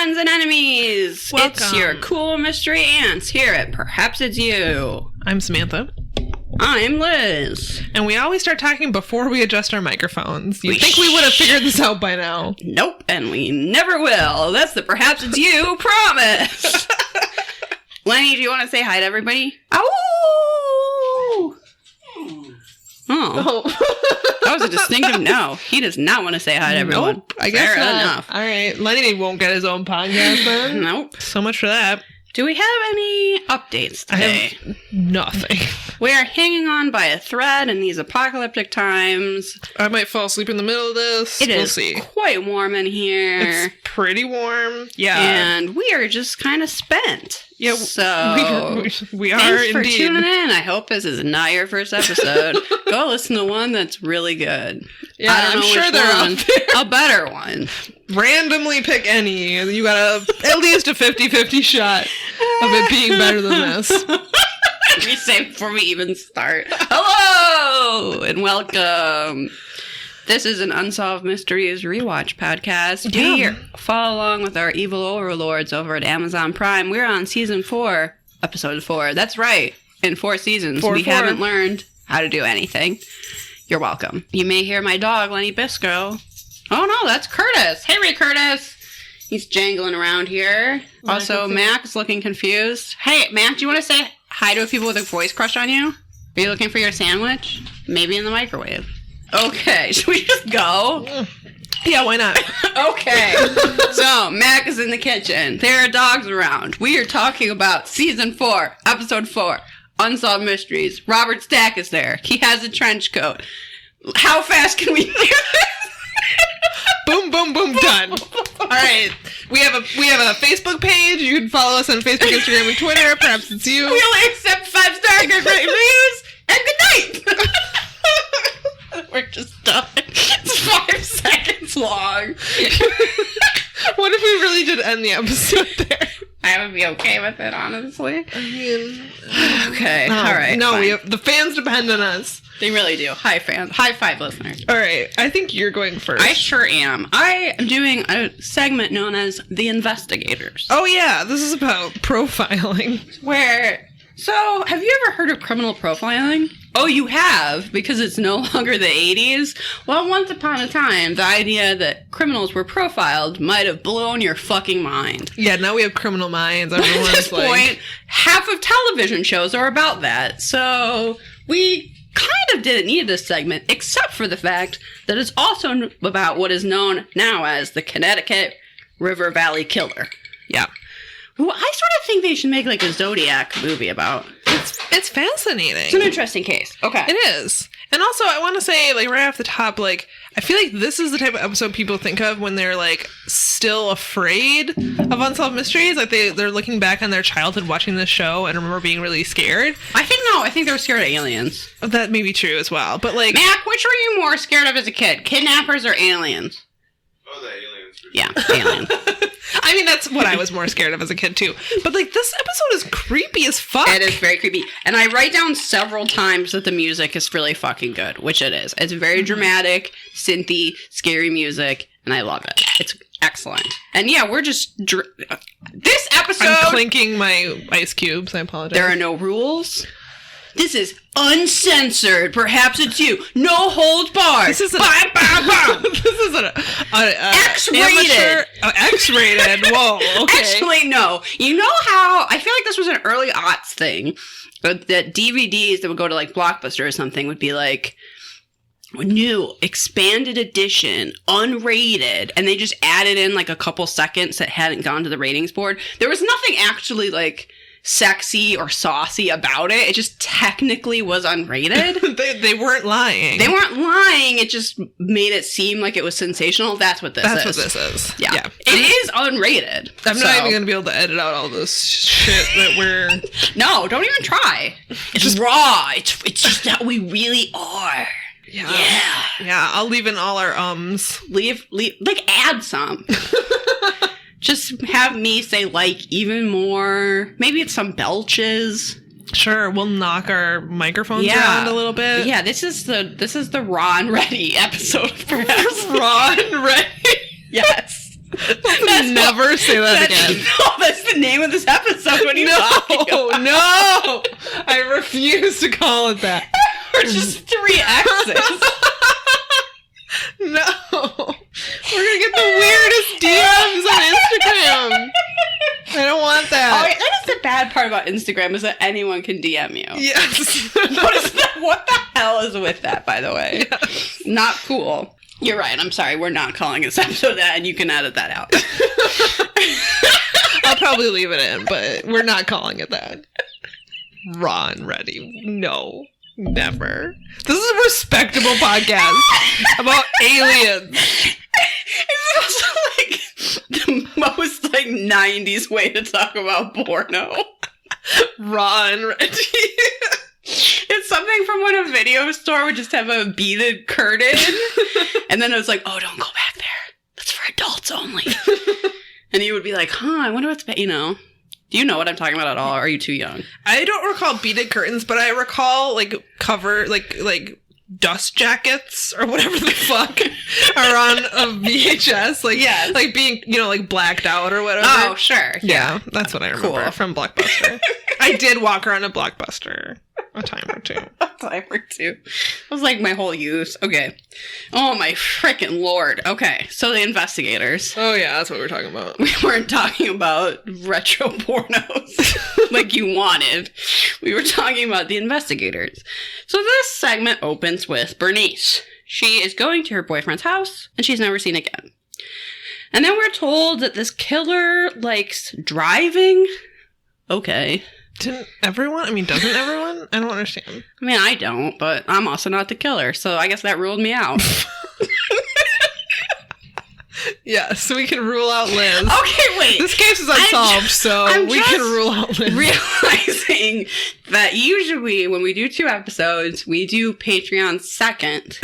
friends and enemies. Welcome. It's your cool mystery ants here at Perhaps It's You. I'm Samantha. I'm Liz. And we always start talking before we adjust our microphones. You'd think we would have figured this out by now. Nope, and we never will. That's the Perhaps It's You promise. Lenny, do you want to say hi to everybody? Ow! Oh. That was a distinctive no. He does not want to say hi to everyone. Nope, I guess Fair not. enough. All right, Lenny won't get his own podcast then. Nope. So much for that. Do we have any updates today? I have nothing. We are hanging on by a thread in these apocalyptic times. I might fall asleep in the middle of this. We'll is see. Quite warm in here. It's pretty warm. Yeah. And we are just kind of spent. Yeah, so we are thanks for indeed. tuning in. I hope this is not your first episode. Go listen to one that's really good. Yeah, I'm sure they're out there. A better one. Randomly pick any, and you got at least a 50-50 shot of it being better than this. We say before we even start. Hello and welcome. This is an Unsolved Mysteries rewatch podcast. Yeah. We follow along with our evil overlords over at Amazon Prime. We're on season 4, episode 4. That's right. In 4 seasons, we haven't learned how to do anything. You're welcome. You may hear my dog, Lenny Bisco. Oh no, that's Curtis. Hey, Ray Curtis. He's jangling around here. Also, Mac's looking confused. Hey, Mac, do you want to say hi to people with a voice crush on you? Are you looking for your sandwich? Maybe in the microwave. Okay, should we just go? Yeah, why not? Okay. So, Mac is in the kitchen. There are dogs around. We are talking about season 4, episode 4, Unsolved Mysteries. Robert Stack is there. He has a trench coat. How fast can we do this? Boom, boom, boom, done. All right. We have a Facebook page. You can follow us on Facebook, Instagram, and Twitter. Perhaps it's you. We only accept 5-star reviews. And good night. We're just done. It's 5 seconds long. What if we really did end the episode there? I would be okay with it, honestly. I mean... Okay, all right. No, fine. the fans depend on us. They really do. Hi, fans. High five, listeners. All right. I think you're going first. I sure am. I am doing a segment known as The Investigators. Oh, yeah. This is about profiling. So, have you ever heard of criminal profiling? Oh, you have, because it's no longer the 80s? Well, once upon a time, the idea that criminals were profiled might have blown your fucking mind. Yeah, now we have Criminal Minds. At this point, half of television shows are about that. So, we kind of didn't need this segment, except for the fact that it's also about what is known now as the Connecticut River Valley Killer. Yeah. Who I sort of think they should make like a Zodiac movie about. It's fascinating. It's an interesting case. Okay. It is. And also, I want to say, like, right off the top, like, I feel like this is the type of episode people think of when they're, like, still afraid of Unsolved Mysteries. Like, they're looking back on their childhood watching this show and remember being really scared. I think they were scared of aliens. That may be true as well. But, like... Mac, which were you more scared of as a kid? Kidnappers or aliens? Oh, the aliens. Yeah, aliens. I mean, that's what I was more scared of as a kid, too. But, like, this episode is creepy as fuck. It is very creepy. And I write down several times that the music is really fucking good, which it is. It's very dramatic, synthy, scary music, and I love it. It's excellent. And yeah, we're just... this episode... I'm clinking my ice cubes. I apologize. There are no rules. This is uncensored. Perhaps it's you. No holds barred. This is an X-rated. X-rated. Whoa. Okay. Actually, no. You know how I feel like this was an early aughts thing, but that DVDs that would go to like Blockbuster or something would be like new expanded edition, unrated, and they just added in like a couple seconds that hadn't gone to the ratings board. There was nothing actually like sexy or saucy about it. It just technically was unrated. They weren't lying. They weren't lying. It just made it seem like it was sensational. That's what this is. That's what this is. Yeah. It is unrated. I'm not even going to be able to edit out all this shit that we're... No, don't even try. It's just raw. It's just how we really are. Yeah, I'll leave in all our ums. Leave, like, add some. Just have me say, like, even more. Maybe it's some belches. Sure, we'll knock our microphones around a little bit. Yeah, this is the raw and ready episode, perhaps. Raw and ready? Yes. Never say that again. No, that's the name of this episode. What are you talking about? No, I refuse to call it that. Or just 3 X's. No. We're gonna get the weirdest DMs on Instagram. I don't want that. Oh, that is the bad part about Instagram, is that anyone can DM you. Yes. What the hell is with that, by the way? Yes. Not cool. You're right. I'm sorry. We're not calling this episode that, and you can edit that out. I'll probably leave it in, but we're not calling it that. Raw and ready. No. Never. This is a respectable podcast about aliens. It's also like the most like 90s way to talk about porno. Raw and ready. It's something from when a video store would just have a beaded curtain. And then it was like, oh, don't go back there. That's for adults only. And you would be like, I wonder what's, do you know what I'm talking about at all? Or are you too young? I don't recall beaded curtains, but I recall like dust jackets or whatever the fuck are on a VHS. Like, yes. Like being, like blacked out or whatever. Oh, sure. Yeah, that's what I remember from Blockbuster. I did walk around a Blockbuster a time or two. It was like my whole youth. Okay. Oh my freaking Lord. Okay. So the investigators. Oh yeah, that's what we're talking about. We weren't talking about retro pornos like you wanted. We were talking about the investigators. So this segment opens with Bernice. She is going to her boyfriend's house and she's never seen again. And then we're told that this killer likes driving. Okay. Doesn't everyone? I don't understand. I mean, I don't, but I'm also not the killer, so I guess that ruled me out. Yeah, so we can rule out Liz. Okay, wait. This case is unsolved, so we can rule out Liz. Realizing that usually when we do 2 episodes, we do Patreon second.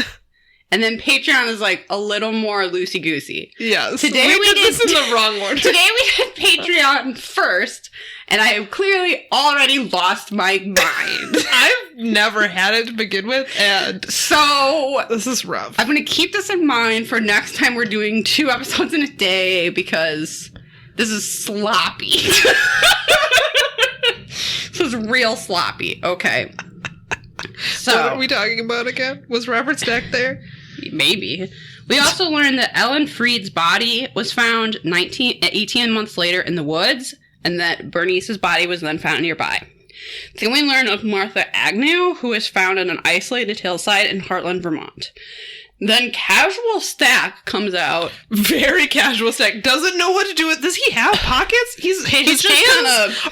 And then Patreon is like a little more loosey-goosey. Yes. Today we did this in the wrong order. Today we did Patreon first, and I have clearly already lost my mind. I've never had it to begin with, and so this is rough. I'm going to keep this in mind for next time we're doing 2 episodes in a day, because this is sloppy. This is real sloppy. Okay. So, what are we talking about again? Was Robert Stack there? Maybe. We also learned that Ellen Freed's body was found 18 months later in the woods, and that Bernice's body was then found nearby. Then we learn of Martha Agnew, who was found on an isolated hillside in Heartland, Vermont. Then Casual Stack comes out. Very Casual Stack. Doesn't know what to do with... Does he have pockets? His hands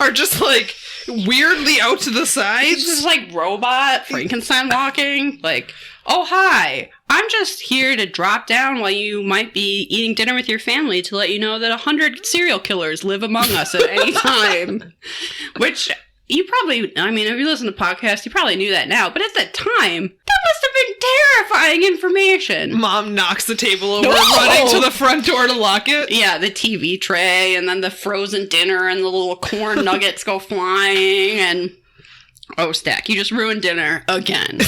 are just like weirdly out to the sides. He's just like robot Frankenstein walking. Like, oh, hi. I'm just here to drop down while you might be eating dinner with your family to let you know that 100 serial killers live among us at any time. Which you probably, I mean, if you listen to podcasts, you probably knew that now. But at the time, that must have been terrifying information. Mom knocks the table over, running to the front door to lock it. Yeah, the TV tray, and then the frozen dinner, and the little corn nuggets go flying, and... Oh, Stack, you just ruined dinner again.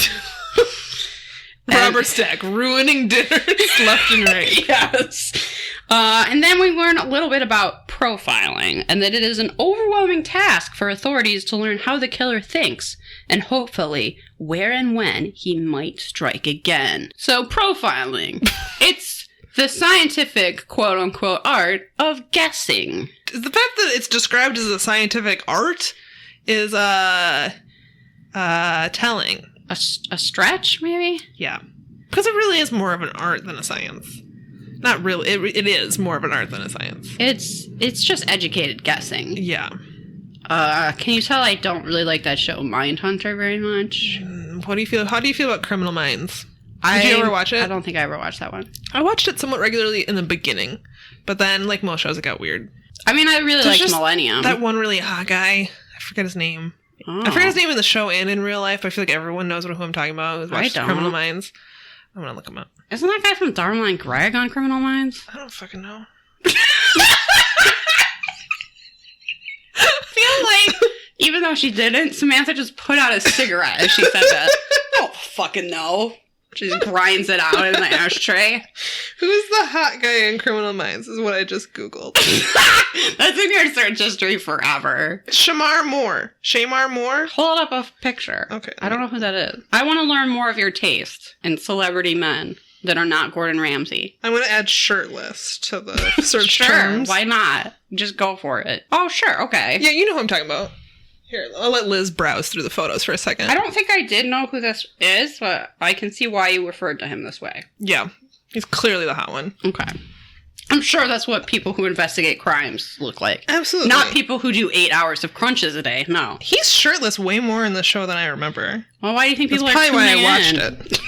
Robert Stack, ruining dinners left and right. Yes. And then we learn a little bit about profiling, and that it is an overwhelming task for authorities to learn how the killer thinks, and hopefully where and when he might strike again. So profiling, it's the scientific quote-unquote art of guessing. The fact that it's described as a scientific art is telling. A stretch, maybe? Yeah. Because it really is more of an art than a science. Not really. It is more of an art than a science. It's just educated guessing. Yeah. Can you tell I don't really like that show Mindhunter very much? What do you feel? How do you feel about Criminal Minds? Did you ever watch it? I don't think I ever watched that one. I watched it somewhat regularly in the beginning, but then, like most shows, it got weird. I mean, I really liked Millennium. That one really hot guy. I forget his name. Oh. I forget his name in the show and in real life. I feel like everyone knows who I'm talking about. Who's watched Criminal Minds. I'm gonna look him up. Isn't that guy from Dharma and Greg on Criminal Minds? I don't fucking know. I feel like, even though she didn't, Samantha just put out a cigarette as she said that. I don't fucking know. She just grinds it out in the ashtray. Who's the hot guy in Criminal Minds is what I just Googled. That's in your search history forever. Shamar Moore. Shamar Moore? Hold up a picture. Okay. I don't know who that is. I want to learn more of your taste in celebrity men that are not Gordon Ramsay. I'm going to add shirtless to the search Sure, terms. why not? Just go for it. Oh, sure, okay. Yeah, you know who I'm talking about. Here, I'll let Liz browse through the photos for a second. I don't think I did know who this is, but I can see why you referred to him this way. Yeah, he's clearly the hot one. Okay. I'm sure that's what people who investigate crimes look like. Absolutely. Not people who do 8 hours of crunches a day, no. He's shirtless way more in the show than I remember. Well, why do you think people That's are probably tuning why I watched in? it.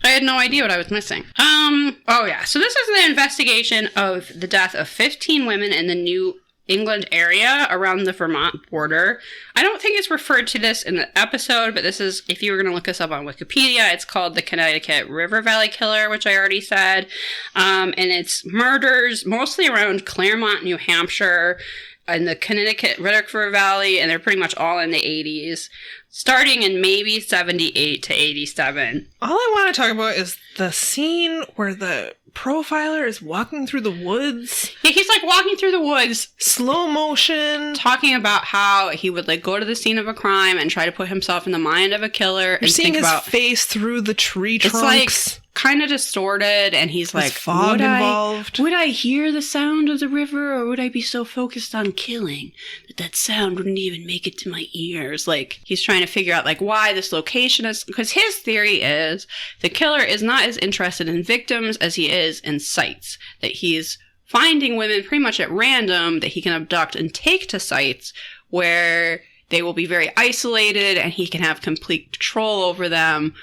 I had no idea what I was missing. Oh yeah. So this is the investigation of the death of 15 women in the New England area around the Vermont border. I don't think it's referred to this in the episode, but this is, if you were going to look this up on Wikipedia, it's called the Connecticut River Valley Killer, which I already said. And it's murders mostly around Claremont, New Hampshire, in the Connecticut River Valley, and they're pretty much all in the 80s. Starting in maybe 78 to 87. All I want to talk about is the scene where the profiler is walking through the woods. Yeah, he's like walking through the woods. Slow motion. Talking about how he would like go to the scene of a crime and try to put himself in the mind of a killer. You're and seeing think his about, face through the tree trunks. it's like kind of distorted, and he's There's like, fog involved. Would I hear the sound of the river, or would I be so focused on killing that sound wouldn't even make it to my ears? Like, he's trying to figure out like why this location is, because his theory is the killer is not as interested in victims as he is in sites, that he's finding women pretty much at random that he can abduct and take to sites where they will be very isolated and he can have complete control over them.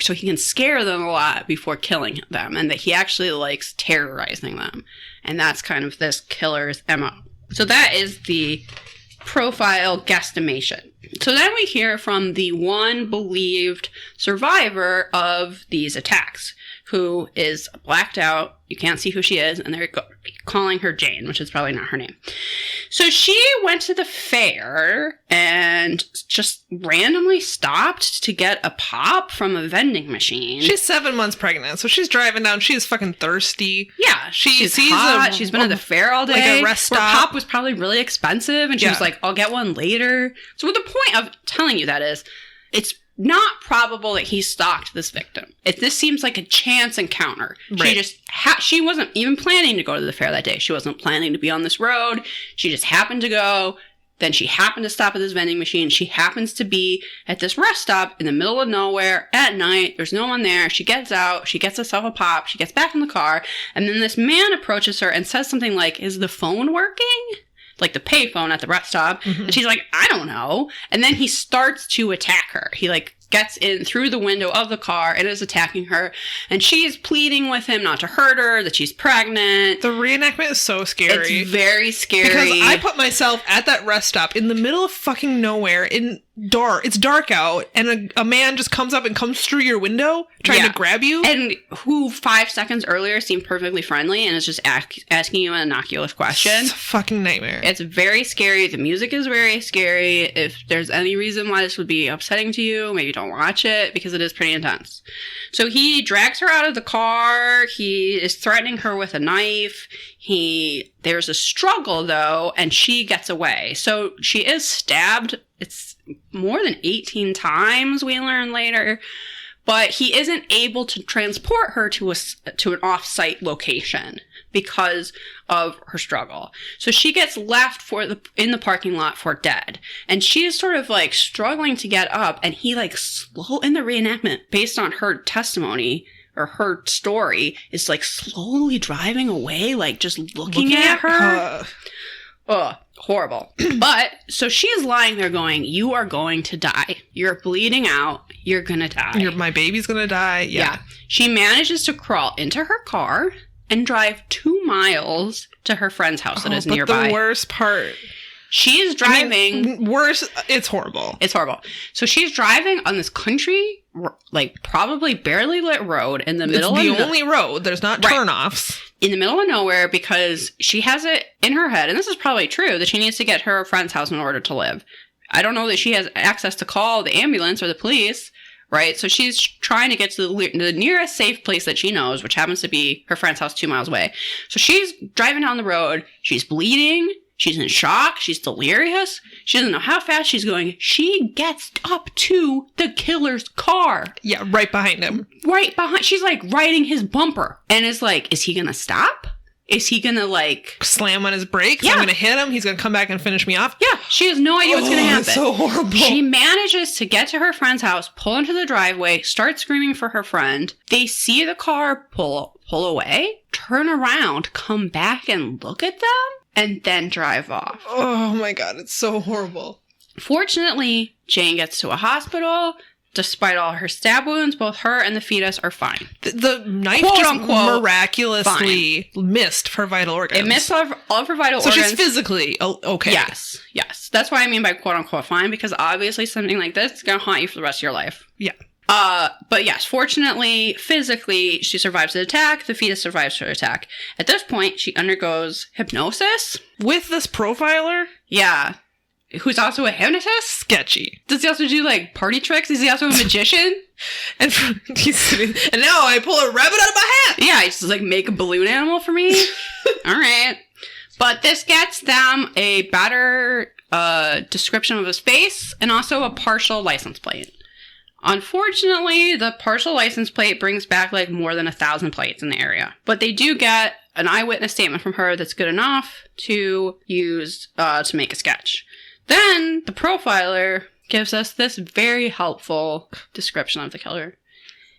So he can scare them a lot before killing them, and that he actually likes terrorizing them. And that's kind of this killer's MO. So that is the profile guesstimation. So then we hear from the one believed survivor of these attacks, who is blacked out. You can't see who she is, and they're calling her Jane, which is probably not her name. So she went to the fair and just randomly stopped to get a pop from a vending machine. She's 7 months pregnant, so she's driving down. She's fucking thirsty. Yeah, She's hot. She's been at the fair all day. Like a rest stop. Her pop was probably really expensive, and she was like, I'll get one later. So what the point of telling you that is, it's not probable that he stalked this victim. If this seems like a chance encounter, right. She wasn't even planning to go to the fair that day. She wasn't planning to be on this road. She just happened to go. Then she happened to stop at this vending machine. She happens to be at this rest stop in the middle of nowhere at night. There's no one there. She gets out. She gets herself a pop. She gets back in the car. And then this man approaches her and says something like, "Is the phone working?" Like the payphone at the rest stop. Mm-hmm. And she's like, "I don't know." And then he starts to attack her. He like gets in through the window of the car and is attacking her. And she's pleading with him not to hurt her, that she's pregnant. The reenactment is so scary. It's very scary. Because I put myself at that rest stop in the middle of fucking nowhere in dark. It's dark out, and a man just comes up and comes through your window trying to grab you. And who 5 seconds earlier seemed perfectly friendly and is just asking you an innocuous question. It's a fucking nightmare. It's very scary. The music is very scary. If there's any reason why this would be upsetting to you, maybe don't watch it, because it is pretty intense. So he drags her out of the car. He is threatening her with a knife. There's a struggle, though, and she gets away. So she is stabbed. It's more than 18 times, we learn later. But he isn't able to transport her to an off-site location because of her struggle. So she gets left in the parking lot for dead. And she is sort of like struggling to get up, and he like in the reenactment, based on her testimony or her story, is like slowly driving away, like just looking at her. Ugh, horrible. But, so she is lying there going, "You are going to die. You're bleeding out. You're gonna die. My baby's gonna die." Yeah. She manages to crawl into her car and drive 2 miles to her friend's house that is nearby. But the worst part... She is driving... It's horrible. It's horrible. So she's driving on this country, like, probably barely lit road in the middle of... It's the only road. There's not turnoffs. In the middle of nowhere, because she has it in her head, and this is probably true, that she needs to get her friend's house in order to live. I don't know that she has access to call the ambulance or the police right? So she's trying to get to the nearest safe place that she knows, which happens to be her friend's house 2 miles away. So she's driving down the road. She's bleeding. She's in shock. She's delirious. She doesn't know how fast she's going. She gets up to the killer's car. Yeah, right behind him. Right behind. She's like riding his bumper. And is like, is he going to stop? Is he going to like... slam on his brakes? Yeah. I'm going to hit him. He's going to come back and finish me off? Yeah. She has no idea what's going to happen. That's so horrible. She manages to get to her friend's house, pull into the driveway, start screaming for her friend. They see the car pull away, turn around, come back and look at them, and then drive off. Oh my God, it's so horrible. Fortunately, Jane gets to a hospital. Despite all her stab wounds, both her and the fetus are fine. The knife Quote, just unquote, miraculously missed her vital organs. It missed all of her vital organs. So she's physically okay. Yes. That's what I mean by quote unquote fine, because obviously something like this is going to haunt you for the rest of your life. Yeah. But yes, fortunately, physically, she survives the attack. The fetus survives her attack. At this point, she undergoes hypnosis. With this profiler? Yeah. Who's also a hypnotist? Sketchy. Does he also do, like, party tricks? Is he also a magician? And now I pull a rabbit out of my hat! Yeah, he just, like, make a balloon animal for me? All right. But this gets them a better description of his face and also a partial license plate. Unfortunately, the partial license plate brings back, like, more than 1,000 plates in the area. But they do get an eyewitness statement from her that's good enough to use to make a sketch. Then the profiler gives us this very helpful description of the killer.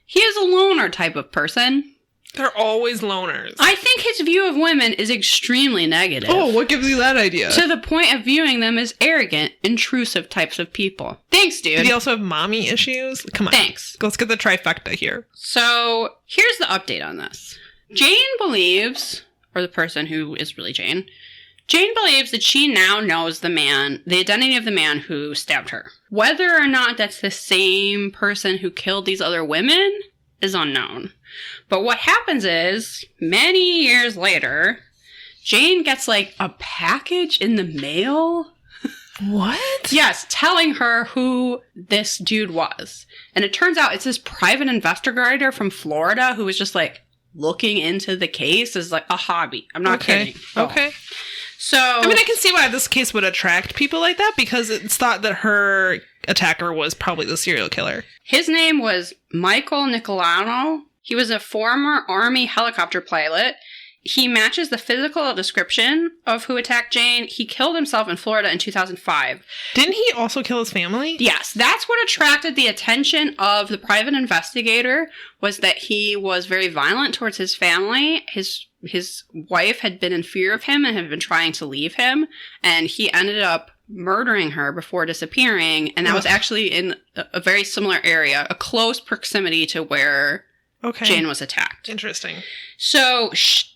He is a loner type of person. They're always loners. I think his view of women is extremely negative. Oh, what gives you that idea? To the point of viewing them as arrogant, intrusive types of people. Thanks, dude. Did he also have mommy issues? Come on. Thanks. Let's get the trifecta here. So, here's the update on this. Jane believes, or the person who is really Jane believes that she now knows the identity of the man who stabbed her. Whether or not that's the same person who killed these other women is unknown. But what happens is, many years later, Jane gets, like, a package in the mail. What? Yes, telling her who this dude was. And it turns out it's this private investigator from Florida who was just, like, looking into the case as, like, a hobby. I'm not kidding. Okay. So, I mean, I can see why this case would attract people like that, because it's thought that her attacker was probably the serial killer. His name was Michael Nicolano. He was a former Army helicopter pilot. He matches the physical description of who attacked Jane. He killed himself in Florida in 2005. Didn't he also kill his family? Yes, that's what attracted the attention of the private investigator, was that he was very violent towards his family. His wife had been in fear of him and had been trying to leave him, and he ended up murdering her before disappearing, and that was actually in a very similar area, a close proximity to where Jane was attacked. Interesting. So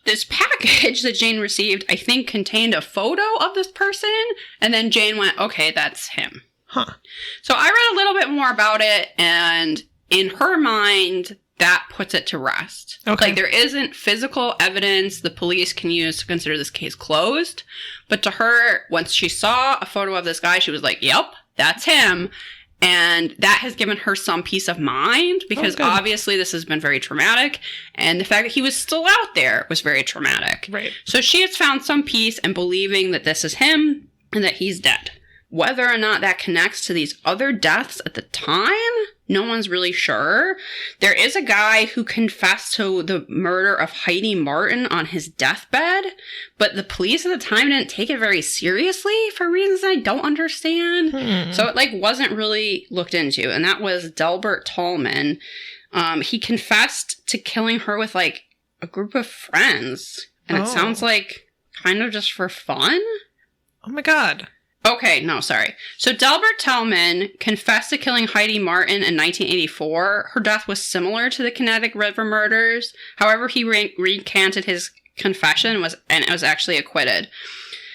this package that Jane received, I think, contained a photo of this person, and then Jane went, okay, that's him. Huh. So I read a little bit more about it, and in her mind, that puts it to rest. Okay. Like, there isn't physical evidence the police can use to consider this case closed, but to her, once she saw a photo of this guy, she was like, yep, that's him. And that has given her some peace of mind, because obviously this has been very traumatic, and the fact that he was still out there was very traumatic. Right. So she has found some peace in believing that this is him and that he's dead. Whether or not that connects to these other deaths at the time, no one's really sure. There is a guy who confessed to the murder of Heidi Martin on his deathbed, but the police at the time didn't take it very seriously for reasons I don't understand. So it wasn't really looked into, and that was Delbert Tallman. He confessed to killing her with a group of friends, and it sounds like kind of just for fun. Oh my God. Okay, no, sorry. So Delbert Tallman confessed to killing Heidi Martin in 1984. Her death was similar to the Connecticut River murders. However, he recanted his confession and was actually acquitted.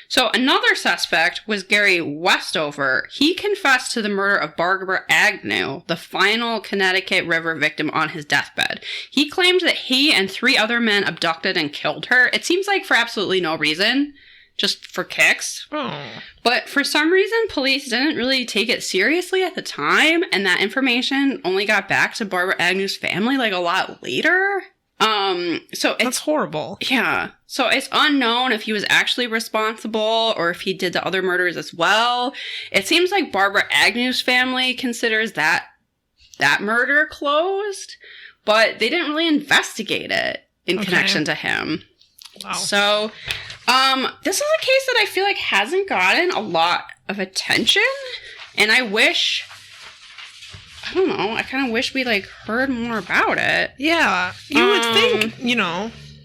So another suspect was Gary Westover. He confessed to the murder of Barbara Agnew, the final Connecticut River victim, on his deathbed. He claimed that he and 3 other men abducted and killed her. It seems like for absolutely no reason. just for kicks. Oh. But for some reason, police didn't really take it seriously at the time, and that information only got back to Barbara Agnew's family like a lot later. That's horrible. Yeah. So it's unknown if he was actually responsible or if he did the other murders as well. It seems like Barbara Agnew's family considers that murder closed, but they didn't really investigate it in connection to him. Wow. So, this is a case that I feel like hasn't gotten a lot of attention, and I don't know, I kind of wish we, like, heard more about it. Yeah, you would think,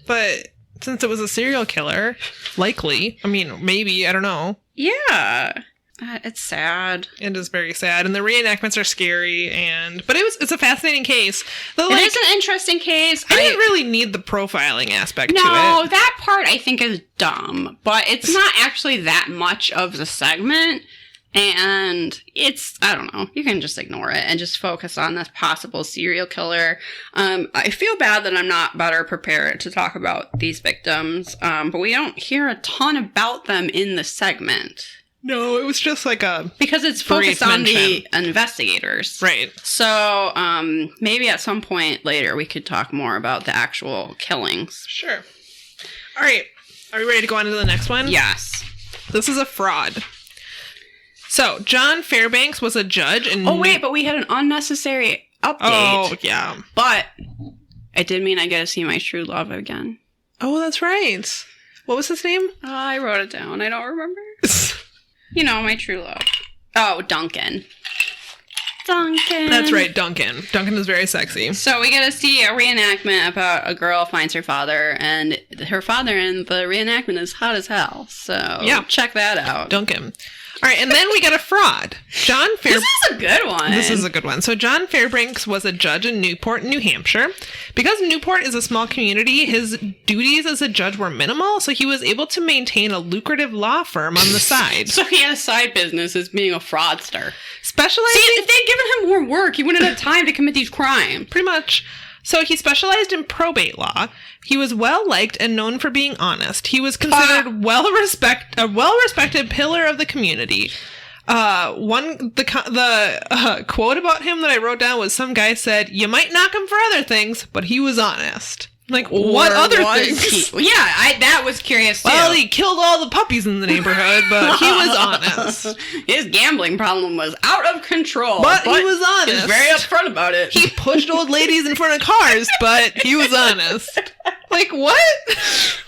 but since it was a serial killer, likely, I mean, maybe, I don't know. Yeah. It's sad. It is very sad, and the reenactments are scary, but it's a fascinating case. Though, it is an interesting case. I didn't really need the profiling aspect to it. No, that part I think is dumb, but it's not actually that much of the segment, and I don't know, you can just ignore it and just focus on this possible serial killer. I feel bad that I'm not better prepared to talk about these victims, but we don't hear a ton about them in the segment. No, it was just like because it's focused on the investigators. Right. So, maybe at some point later we could talk more about the actual killings. Sure. All right. Are we ready to go on to the next one? Yes. This is a fraud. So, John Fairbanks was a judge in... Oh, wait, but we had an unnecessary update. Oh, yeah. But it did mean I get to see my true love again. Oh, that's right. What was his name? I wrote it down. I don't remember. My true love. Oh, Duncan. That's right, Duncan. Duncan is very sexy. So we get to see a reenactment about a girl finds her father, and her father in the reenactment is hot as hell. So check that out. Duncan. All right, and then we get a fraud. This is a good one. This is a good one. So John Fairbanks was a judge in Newport, New Hampshire. Because Newport is a small community, his duties as a judge were minimal, so he was able to maintain a lucrative law firm on the side. So he had a side business as being a fraudster. Specializing... See, if they'd given him more work, he wouldn't have time to commit these crimes. Pretty much. So he specialized in probate law. He was well-liked and known for being honest. He was considered a well-respected pillar of the community. The quote about him that I wrote down was some guy said, "You might knock him for other things, but he was honest." Like, what other things? That was curious, too. Well, he killed all the puppies in the neighborhood, but he was honest. His gambling problem was out of control. But he was honest. He was very upfront about it. He pushed old ladies in front of cars, but he was honest. Like, what?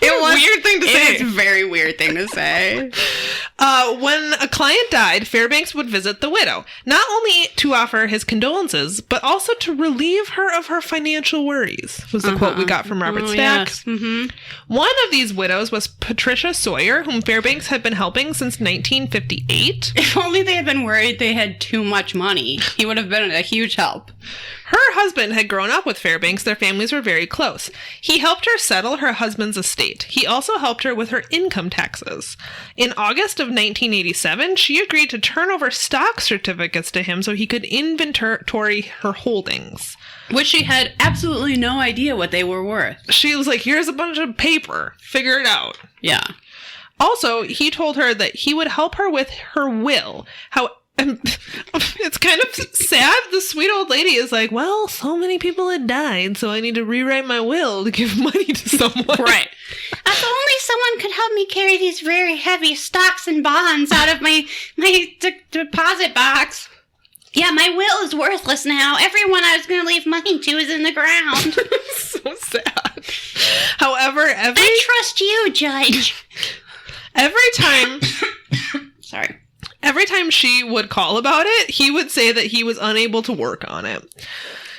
It was a weird thing to say. It's a very weird thing to say. When a client died, Fairbanks would visit the widow, not only to offer his condolences, but also to relieve her of her financial worries, was the quote we got from Robert Stack. Yes. Mm-hmm. One of these widows was Patricia Sawyer, whom Fairbanks had been helping since 1958. If only they had been worried they had too much money, he would have been a huge help. Her husband had grown up with Fairbanks. Their families were very close. He helped her settle her husband's estate. He also helped her with her income taxes. In August of 1987, she agreed to turn over stock certificates to him so he could inventory her holdings. Which she had absolutely no idea what they were worth. She was like, here's a bunch of paper. Figure it out. Yeah. Also, he told her that he would help her with her will. It's kind of sad. The sweet old lady is like, well, so many people had died, so I need to rewrite my will to give money to someone. Right. If only someone could help me carry these very heavy stocks and bonds out of my deposit box. Yeah, my will is worthless now. Everyone I was going to leave money to is in the ground. So sad. However, I trust you, Judge. Every time she would call about it, he would say that he was unable to work on it.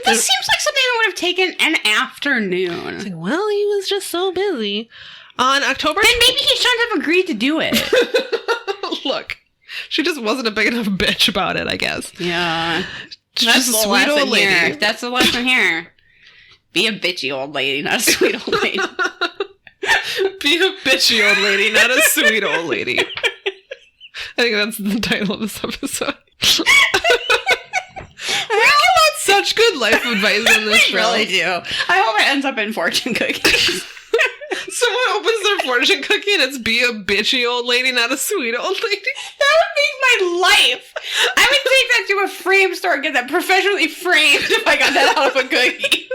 This seems like something that would have taken an afternoon. Like, well, he was just so busy. On October... Then maybe he shouldn't have agreed to do it. Look, she just wasn't a big enough bitch about it, I guess. Yeah. Just a sweet old lady. Here. That's the lesson here. Be a bitchy old lady, not a sweet old lady. Be a bitchy old lady, not a sweet old lady. I think that's the title of this episode. We give out such good life advice in this show. We really do. I hope it ends up in fortune cookies. Someone opens their fortune cookie and it's be a bitchy old lady, not a sweet old lady. That would make my life. I would take that to a frame store and get that professionally framed if I got that out of a cookie.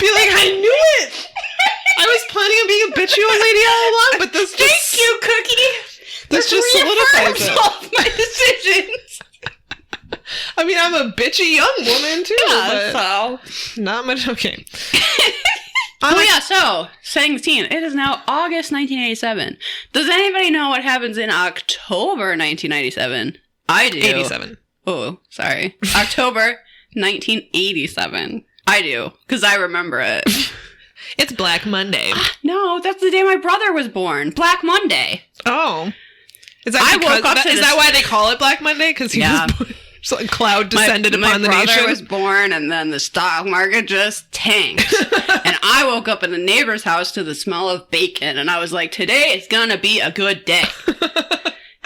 Be like, I knew it. I was planning on being a bitchy old lady all along, but this just... Thank you, cookie. This just solidifies it. All of my decisions. I mean, I'm a bitchy young woman, too. Yeah, so... Not much... Okay. So, setting the scene. It is now August 1987. Does anybody know what happens in October 1997? I do. 87. Oh, sorry. October 1987. I do, because I remember it. It's Black Monday. No, that's the day my brother was born. Black Monday. Oh. Is that why they call it Black Monday? Because he was born. So a cloud descended upon the nation. My brother was born, and then the stock market just tanked. And I woke up in the neighbor's house to the smell of bacon, and I was like, today is gonna be a good day.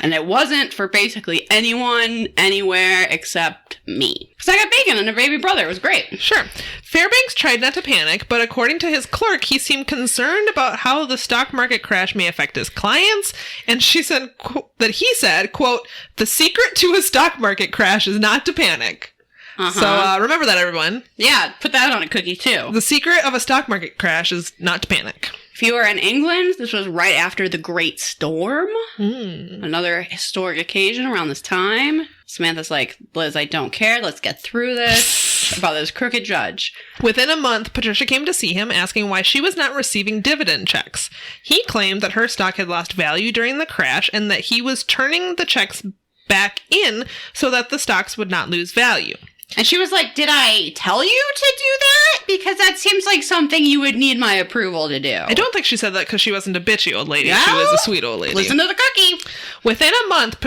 And it wasn't for basically anyone, anywhere, except me. Because I got bacon and a baby brother. It was great. Sure. Fairbanks tried not to panic, but according to his clerk, he seemed concerned about how the stock market crash may affect his clients. And she said that he said, quote, the secret to a stock market crash is not to panic. So remember that, everyone. Yeah, put that on a cookie, too. The secret of a stock market crash is not to panic. If you were in England, this was right after the Great Storm. Another historic occasion around this time. Samantha's like, Liz, I don't care. Let's get through this. About this crooked judge. Within a month, Patricia came to see him asking why she was not receiving dividend checks. He claimed that her stock had lost value during the crash and that he was turning the checks back in so that the stocks would not lose value. And she was like, did I tell you to do that? Because that seems like something you would need my approval to do. I don't think she said that because she wasn't a bitchy old lady. She was a sweet old lady. Listen to the cookie. Within a month,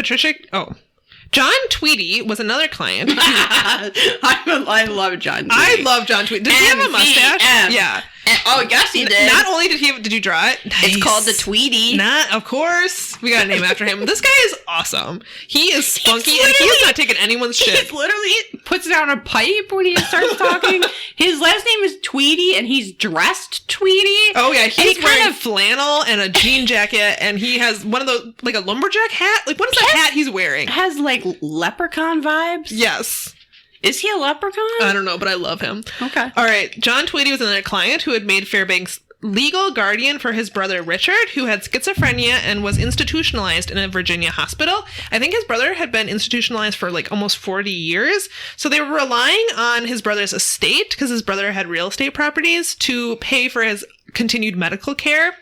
John Tweedy was another client. I love John Tweedy. I love John Tweedy. Did he have a mustache? Yeah. Oh, yes, he did. Not only did you draw it, nice. It's called the Tweedy. Of course. We got a name after him. This guy is awesome. He is spunky and he is not taking anyone's shit. He literally puts down a pipe when he starts talking. His last name is Tweedy and he's dressed Tweedy. Oh, yeah. He's wearing flannel and a jean jacket and he has one of those, like a lumberjack hat. Like, what is that hat he's wearing? It has, like, leprechaun vibes. Yes. Is he a leprechaun? I don't know, but I love him. Okay. All right. John Tweedy was another client who had made Fairbanks legal guardian for his brother Richard, who had schizophrenia and was institutionalized in a Virginia hospital. I think his brother had been institutionalized for like almost 40 years. So they were relying on his brother's estate, because his brother had real estate properties, to pay for his continued medical care.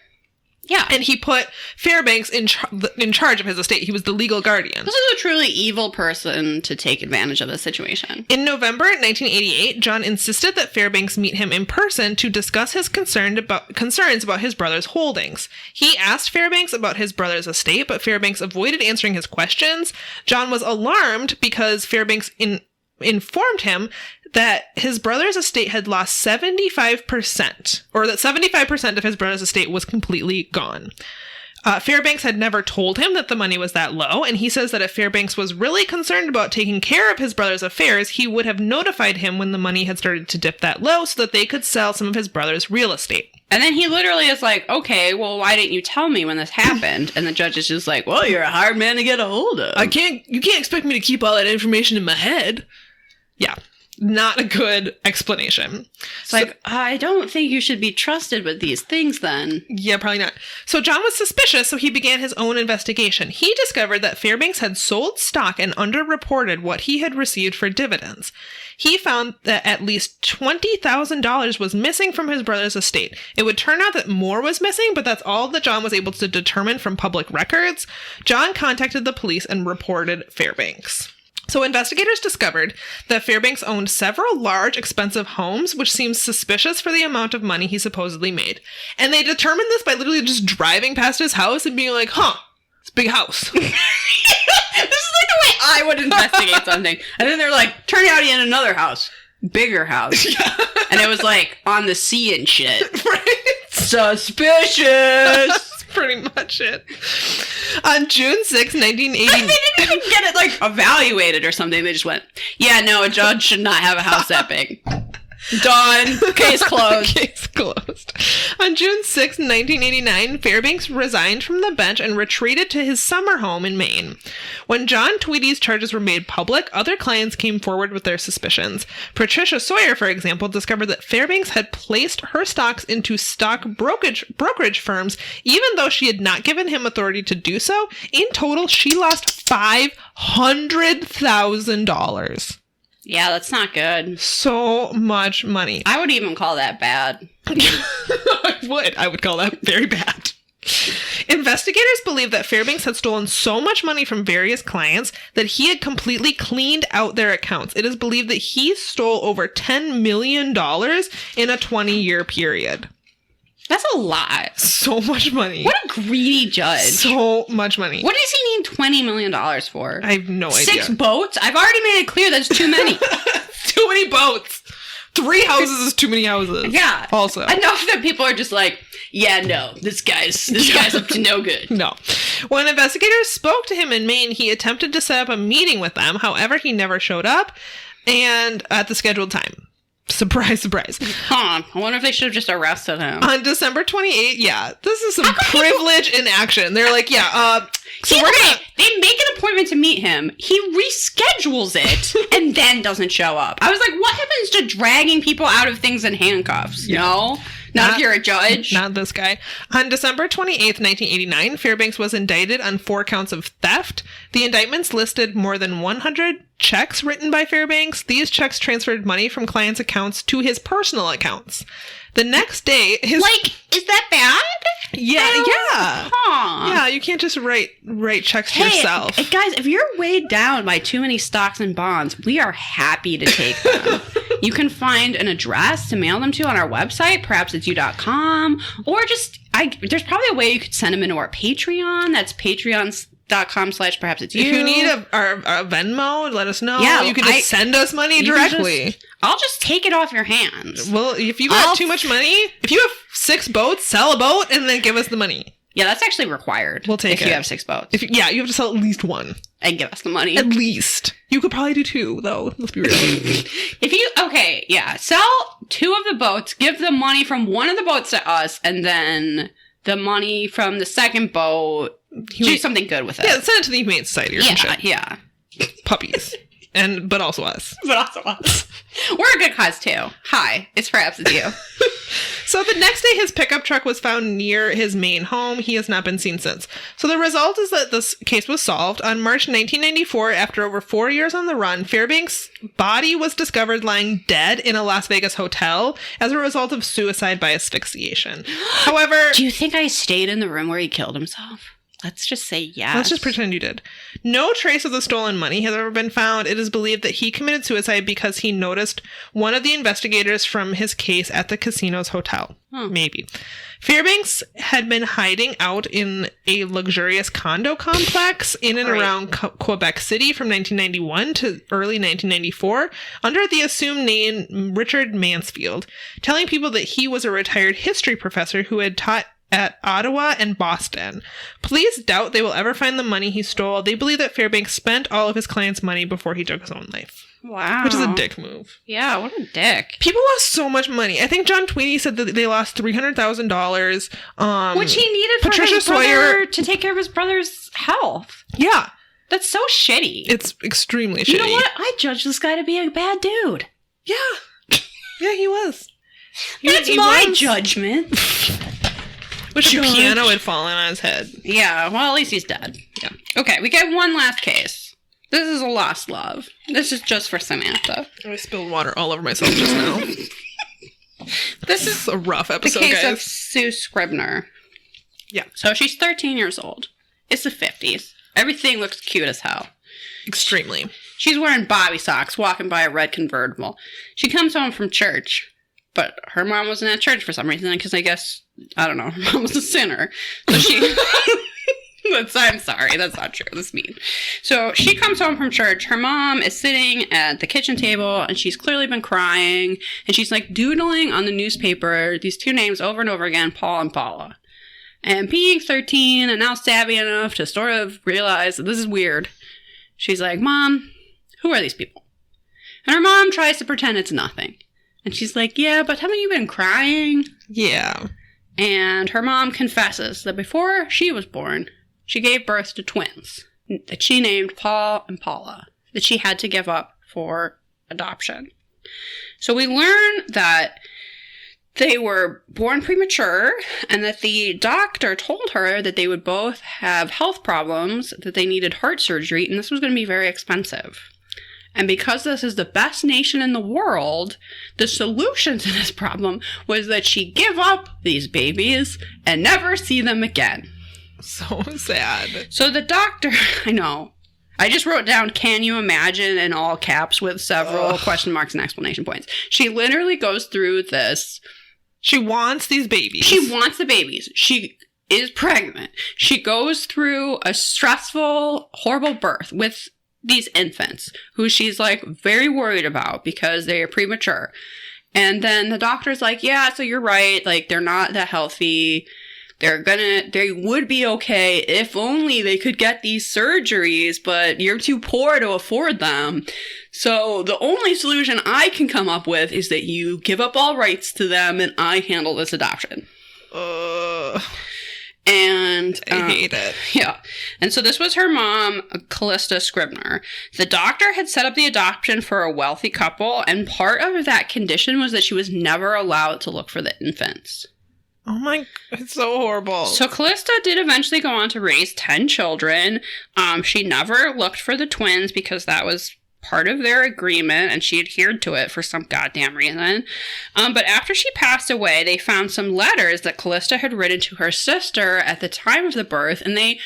Yeah. And he put Fairbanks in charge of his estate. He was the legal guardian. This is a truly evil person to take advantage of the situation. In November 1988, John insisted that Fairbanks meet him in person to discuss his concerns about his brother's holdings. He asked Fairbanks about his brother's estate, but Fairbanks avoided answering his questions. John was alarmed because Fairbanks informed him that his brother's estate had lost 75%, or that 75% of his brother's estate was completely gone. Fairbanks had never told him that the money was that low, and he says that if Fairbanks was really concerned about taking care of his brother's affairs, he would have notified him when the money had started to dip that low so that they could sell some of his brother's real estate. And then he literally is like, okay, well, why didn't you tell me when this happened? And the judge is just like, well, you're a hard man to get a hold of. You can't expect me to keep all that information in my head. Yeah. Not a good explanation. It's like, I don't think you should be trusted with these things then. Yeah, probably not. So John was suspicious, so he began his own investigation. He discovered that Fairbanks had sold stock and underreported what he had received for dividends. He found that at least $20,000 was missing from his brother's estate. It would turn out that more was missing, but that's all that John was able to determine from public records. John contacted the police and reported Fairbanks. So investigators discovered that Fairbanks owned several large, expensive homes, which seems suspicious for the amount of money he supposedly made. And they determined this by literally just driving past his house and being like, it's a big house. This is like the way I would investigate something. And then they're like, turn out in another house. Bigger house. Yeah. And it was like on the sea and shit. Right? Suspicious. Pretty much it. On June 6, 1980... They didn't even get it, like, evaluated or something. They just went, yeah, no, a judge should not have a house that big. Done. Case closed. Case closed. On June 6, 1989, Fairbanks resigned from the bench and retreated to his summer home in Maine. When John Tweedy's charges were made public, other clients came forward with their suspicions. Patricia Sawyer, for example, discovered that Fairbanks had placed her stocks into stock brokerage firms, even though she had not given him authority to do so. In total, she lost $500,000. Yeah, that's not good. So much money. I would even call that bad. I would call that very bad. Investigators believe that Fairbanks had stolen so much money from various clients that he had completely cleaned out their accounts. It is believed that he stole over $10 million in a 20-year period. That's a lot. So much money. What a greedy judge. So much money. What does he need $20 million for? I have no idea. 6 boats? I've already made it clear that's too many. Too many boats. 3 houses is too many houses. Yeah. Also. Enough that people are just like, yeah, no, this guy's up to no good. No. When investigators spoke to him in Maine, he attempted to set up a meeting with them. However, he never showed up and at the scheduled time. Surprise, surprise. Huh. I wonder if they should have just arrested him. On December 28th, yeah, this is some privilege in action. They're like, yeah, so they make an appointment to meet him. He reschedules it and then doesn't show up. I was like, what happens to dragging people out of things in handcuffs? Yeah. No? Not if you're a judge? Not this guy. On December 28th, 1989, Fairbanks was indicted on 4 counts of theft. The indictments listed more than 100 checks written by Fairbanks. These checks transferred money from clients' accounts to his personal accounts. The next day, is that bad? Yeah. Huh. Yeah, you can't just write checks to yourself. Guys, if you're weighed down by too many stocks and bonds, we are happy to take them. You can find an address to mail them to on our website, perhapsitsyou.com, or there's probably a way you could send them into our Patreon. That's patreon.com/perhapsitsyou. If you need a Venmo, let us know. Yeah, you can just send us money directly. I'll just take it off your hands. Well, if you got too much money, if you have 6 boats, sell a boat and then give us the money. Yeah, that's actually required. We'll take it. If you have 6 boats. You have to sell at least 1. And give us the money. At least. You could probably do 2, though. Let's be real. Sell 2 of the boats, give the money from one of the boats to us, and then the money from the second boat, do something good with it. Yeah, send it to the Humane Society or some shit. Yeah. Puppies. But also us. We're a good cause, too. Hi, it's Perhaps It's You. So the next day, his pickup truck was found near his main home. He has not been seen since. So the result is that this case was solved. On March 1994, after over 4 years on the run, Fairbanks' body was discovered lying dead in a Las Vegas hotel as a result of suicide by asphyxiation. However... Do you think I stayed in the room where he killed himself? Let's just say yes. Let's just pretend you did. No trace of the stolen money has ever been found. It is believed that he committed suicide because he noticed one of the investigators from his case at the casino's hotel. Maybe. Fairbanks had been hiding out in a luxurious condo complex in and around Quebec City from 1991 to early 1994 under the assumed name Richard Mansfield, telling people that he was a retired history professor who had taught at Ottawa and Boston. Police doubt they will ever find the money he stole. They believe that Fairbanks spent all of his clients' money before he took his own life. Wow. Which is a dick move. Yeah, what a dick. People lost so much money. I think John Tweedy said that they lost $300,000. Which he needed for his brother to take care of his brother's health. Yeah. That's so shitty. It's extremely shitty. You know what? I judge this guy to be a bad dude. Yeah. Yeah, he was. That's my judgment. Wish a piano had fallen on his head. Yeah, well, at least he's dead. Yeah. Okay, we get one last case. This is a lost love. This is just for Samantha. I spilled water all over myself just now. This is a rough episode, the case guys. of Sue Scribner. Yeah. So she's 13 years old. It's the 50s. Everything looks cute as hell. Extremely. She's wearing bobby socks, walking by a red convertible. She comes home from church. But her mom wasn't at church for some reason, because I guess, I don't know, her mom was a sinner. So she... I'm sorry, that's not true. That's mean. So she comes home from church. Her mom is sitting at the kitchen table, and she's clearly been crying. And she's, like, doodling on the newspaper these 2 names over and over again, Paul and Paula. And being 13 and now savvy enough to sort of realize that this is weird, she's like, Mom, who are these people? And her mom tries to pretend it's nothing. And she's like, yeah, but haven't you been crying? Yeah. And her mom confesses that before she was born, she gave birth to twins that she named Paul and Paula, that she had to give up for adoption. So we learn that they were born premature and that the doctor told her that they would both have health problems, that they needed heart surgery, and this was going to be very expensive. And because this is the best nation in the world, the solution to this problem was that she give up these babies and never see them again. So sad. So the doctor, I know, I just wrote down, can you imagine, in all caps with several question marks and exclamation points. She literally goes through this. She wants these babies. She wants the babies. She is pregnant. She goes through a stressful, horrible birth with these infants who she's like very worried about because they are premature. And then the doctor's like, yeah, so you're right. Like, they're not that healthy. They would be okay if only they could get these surgeries, but you're too poor to afford them. So the only solution I can come up with is that you give up all rights to them and I handle this adoption. And I hate it. Yeah. And so this was her mom, Callista Scribner. The doctor had set up the adoption for a wealthy couple, and part of that condition was that she was never allowed to look for the infants. Oh my, it's so horrible. So Callista did eventually go on to raise 10 children. She never looked for the twins because that was part of their agreement and she adhered to it for some goddamn reason. But after she passed away, they found some letters that Callista had written to her sister at the time of the birth, and they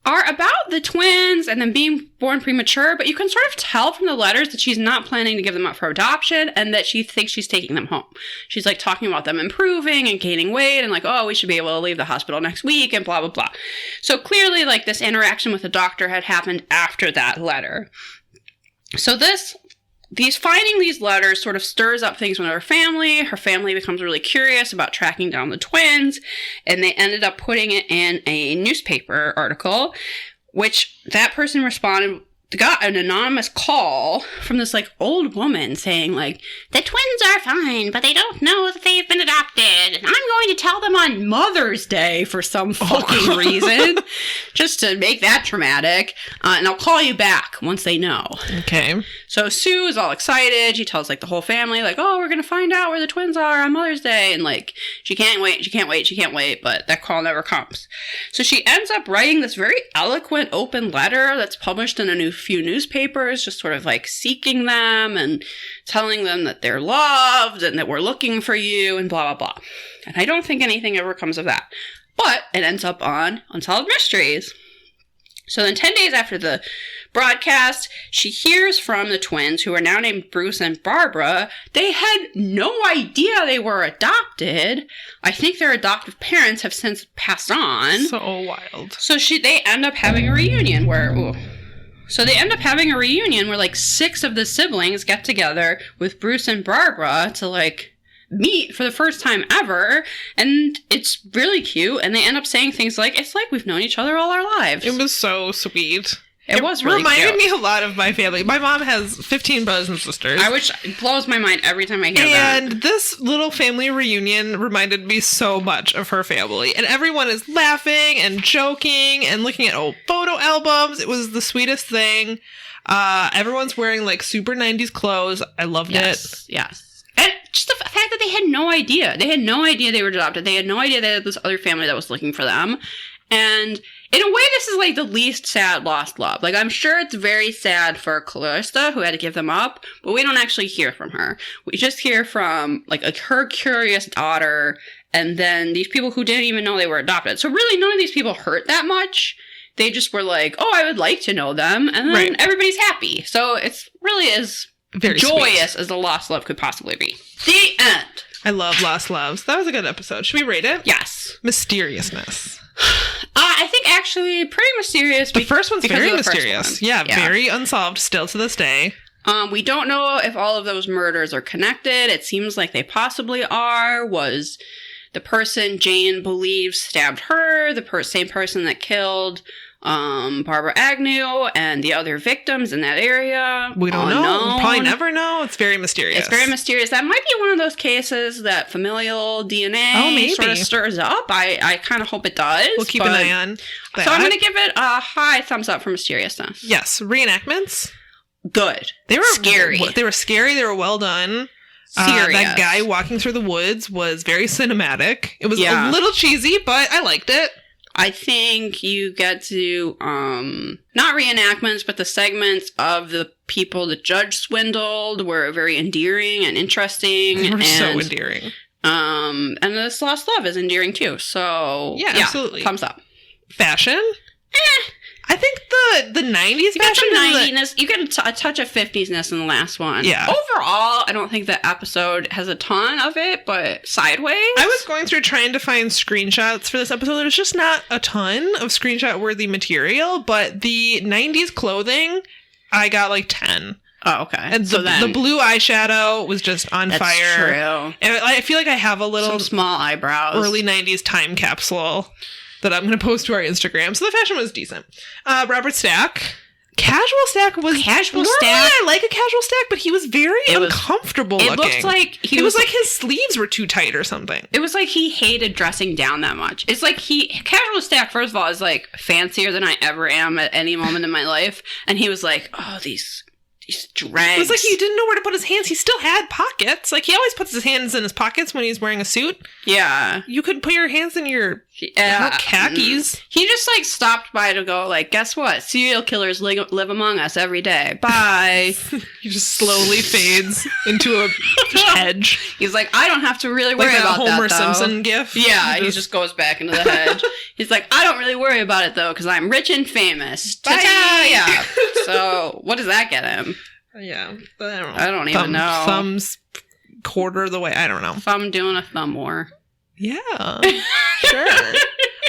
are about the twins and them being born premature, but you can sort of tell from the letters that she's not planning to give them up for adoption and that she thinks she's taking them home. She's like talking about them improving and gaining weight and like, oh, we should be able to leave the hospital next week and blah, blah, blah. So clearly, like, this interaction with the doctor had happened after that letter. So finding these letters sort of stirs up things with her family. Her family becomes really curious about tracking down the twins, and they ended up putting it in a newspaper article, which that person got an anonymous call from this, like, old woman saying, like, the twins are fine, but they don't know that they've been adopted. And I'm going to tell them on Mother's Day for some fucking reason, just to make that dramatic. And I'll call you back once they know. Okay. So Sue is all excited. She tells, like, the whole family, like, oh, we're going to find out where the twins are on Mother's Day. And, like, she can't wait, but that call never comes. So she ends up writing this very eloquent open letter that's published in a few newspapers, just sort of like seeking them and telling them that they're loved and that we're looking for you and blah, blah, blah. And I don't think anything ever comes of that. But it ends up on Unsolved Mysteries. So then 10 days after the broadcast, she hears from the twins, who are now named Bruce and Barbara. They had no idea they were adopted. I think their adoptive parents have since passed on. So wild. So they end up having a reunion where... like 6 of the siblings get together with Bruce and Barbara to like meet for the first time ever, and it's really cute, and they end up saying things like, it's like we've known each other all our lives. It was so sweet. It was really reminded cute. me a lot of my family. My mom has 15 brothers and sisters. It blows my mind every time I hear that. And this little family reunion reminded me so much of her family. And everyone is laughing and joking and looking at old photo albums. It was the sweetest thing. Everyone's wearing like super 90s clothes. I loved it. Yes. And just the fact that they had no idea. They had no idea they were adopted. They had no idea they had this other family that was looking for them. And in a way, this is like the least sad lost love. Like, I'm sure it's very sad for Callista, who had to give them up, but we don't actually hear from her. We just hear from like her curious daughter, and then these people who didn't even know they were adopted. So really, none of these people hurt that much. They just were like, oh, I would like to know them, and then everybody's happy. So it's really as very joyous sweet as a lost love could possibly be. The end. I love Lost Loves. That was a good episode. Should we rate it? Yes. Mysteriousness. I think actually pretty mysterious. The first one's very mysterious. Yeah, very unsolved still to this day. We don't know if all of those murders are connected. It seems like they possibly are. Was the person Jane believes stabbed her the same person that killed Barbara Agnew and the other victims in that area. We don't know. We'll probably never know. It's very mysterious. It's very mysterious. That might be one of those cases that familial DNA sort of stirs up. I kind of hope it does. We'll keep an eye on that. So I'm going to give it a high thumbs up for mysteriousness. Yes. Reenactments. Good. They were scary. They were scary. They were well done. Serious. That guy walking through the woods was very cinematic. It was a little cheesy, but I liked it. I think you get to, not reenactments, but the segments of the people the judge swindled were very endearing and interesting. They were so endearing. And this Lost Love is endearing too. So, yeah, absolutely. Thumbs up. Fashion? I think the 90s fashion is you get a touch of 50s-ness in the last one. Yeah. Overall, I don't think the episode has a ton of it, but sideways. I was going through trying to find screenshots for this episode. There's just not a ton of screenshot-worthy material, but the 90s clothing, I got like 10. Oh, okay. And the blue eyeshadow was just on fire. That's true. And I feel like I have a little... Some small eyebrows. Early 90s time capsule that I'm going to post to our Instagram. So the fashion was decent. Robert Stack. Casual Stack was... Casual Stack. I like a casual Stack, but he was very uncomfortable looking. It looked like... It was like his sleeves were too tight or something. It was like he hated dressing down that much. It's like Casual Stack, first of all, is like fancier than I ever am at any moment in my life. And he was like, oh, these drags. It was like he didn't know where to put his hands. He still had pockets. Like, he always puts his hands in his pockets when he's wearing a suit. Yeah. You could put your hands in your khakis. He just, like, stopped by to go, like, guess what? Serial killers live among us every day. Bye. He just slowly fades into a hedge. He's like, I don't have to really worry about that, Homer Simpson gif. Yeah, he just goes back into the hedge. He's like, I don't really worry about it, though, because I'm rich and famous. Ta-ta! Yeah. So, what does that get him? Yeah, but I don't know. I don't even know. Thumbs quarter of the way. I don't know. Thumb doing a thumb war. Yeah, sure.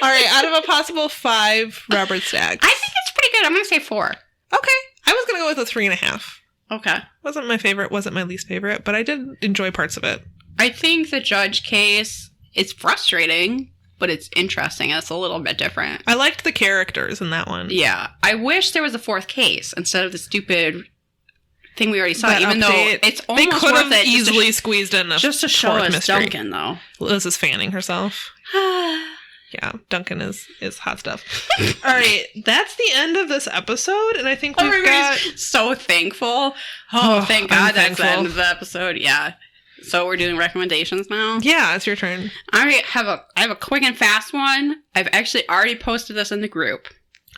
All right, out of a possible 5 Robert Stacks. I think it's pretty good. I'm going to say 4. Okay. I was going to go with a 3.5. Okay. Wasn't my favorite, wasn't my least favorite, but I did enjoy parts of it. I think the judge case is frustrating, but it's interesting. It's a little bit different. I liked the characters in that one. Yeah. I wish there was a 4th case instead of the stupid thing we already saw, that even update, though it's almost they could worth have it easily squeezed in a just to show us mystery. Duncan, though. Liz is fanning herself. Yeah, Duncan is hot stuff. All right, that's the end of this episode, and I think we've got... so thankful. Oh, thank God that's the end of the episode. Yeah. So we're doing recommendations now? Yeah, it's your turn. I have a quick and fast one. I've actually already posted this in the group.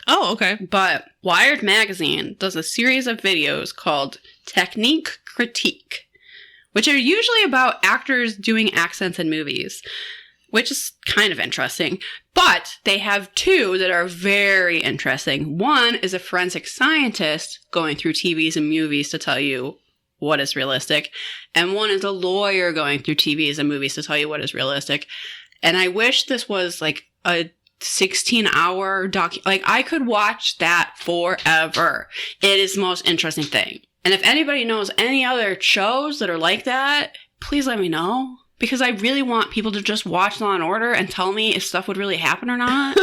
Oh, okay. But Wired Magazine does a series of videos called Technique Critique, which are usually about actors doing accents in movies, which is kind of interesting. But they have 2 that are very interesting. One is a forensic scientist going through TVs and movies to tell you what is realistic. And one is a lawyer going through TVs and movies to tell you what is realistic. And I wish this was like a 16-hour like I could watch that forever. It is the most interesting thing. And if anybody knows any other shows that are like that, please let me know, because I really want people to just watch Law and Order and tell me if stuff would really happen or not.